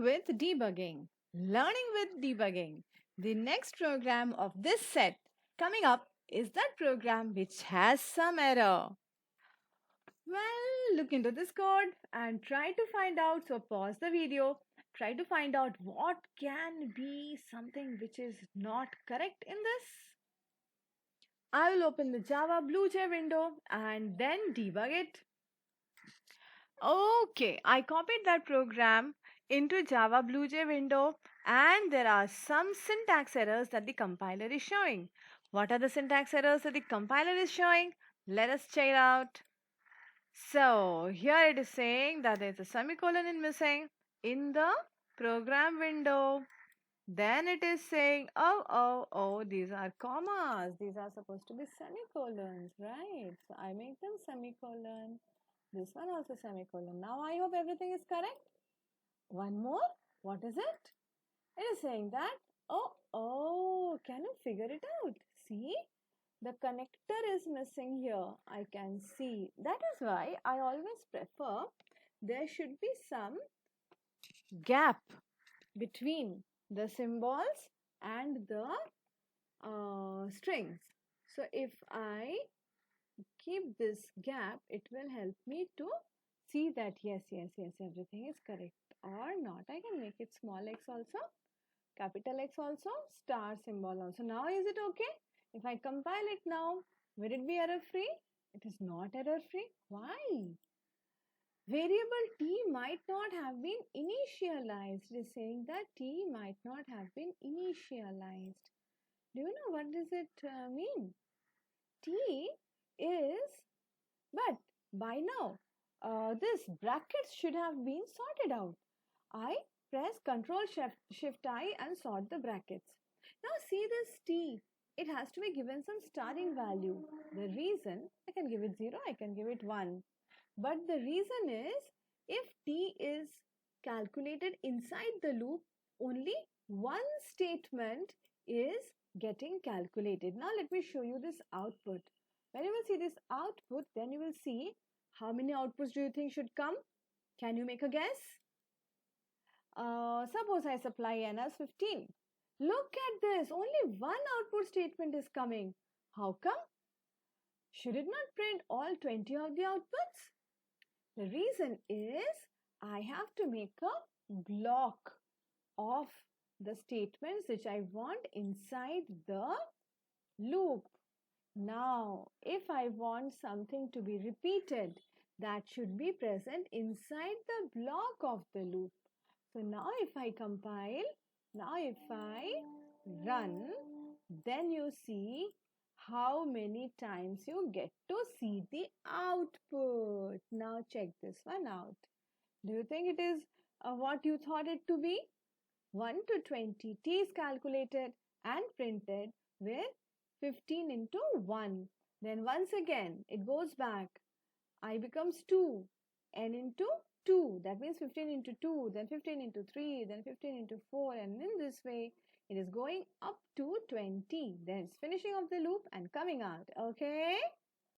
with debugging. Learning with debugging. The next program of this set coming up is that program which has some error. Well, look into this code and try to find out. So pause the video. Try to find out what can be something which is not correct in this. I will open the Java BlueJ window and then debug it. Okay, I copied that program into Java BlueJ window and there are some syntax errors that the compiler is showing. What are the syntax errors that the compiler is showing? Let us check it out. So here it is saying that there's a semicolon is missing in the program window. Then it is saying, oh, these are commas. These are supposed to be semicolons, right? So I make them semicolon. This one also semicolon. Now I hope everything is correct. One more. What is it? It is saying that, can you figure it out? See, the connector is missing here. I can see. That is why I always prefer there should be some gap between the symbols and the strings. So if I keep this gap, it will help me to see that yes, everything is correct or not. I can make it small x also, capital X also, star symbol also. Now is it okay? If I compile it now, will it be error free? It is not error free. Why? Variable t might not have been initialized. It is saying that t might not have been initialized. Do you know what does it mean? T is, but by now this brackets should have been sorted out. I press Ctrl Shift I and sort the brackets. Now see this t. It has to be given some starting value. The reason, I can give it 0, I can give it 1. But the reason is, if t is calculated inside the loop, only one statement is getting calculated. Now let me show you this output. When you will see this output, then you will see how many outputs do you think should come? Can you make a guess? Suppose I supply n as 15. Look at this, only one output statement is coming. How come? Should it not print all 20 of the outputs? The reason is I have to make a block of the statements which I want inside the loop. Now, if I want something to be repeated, that should be present inside the block of the loop. So now if I compile, now if I run, then you see how many times you get to see the output. Now check this one out. Do you think it is what you thought it to be? 1 to 20 t is calculated and printed with 15 into 1. Then once again it goes back. I becomes 2. N into 2. That means 15 into 2. Then 15 into 3. Then 15 into 4. And in this way it is going up to 20. Then it's finishing off the loop and coming out. Okay.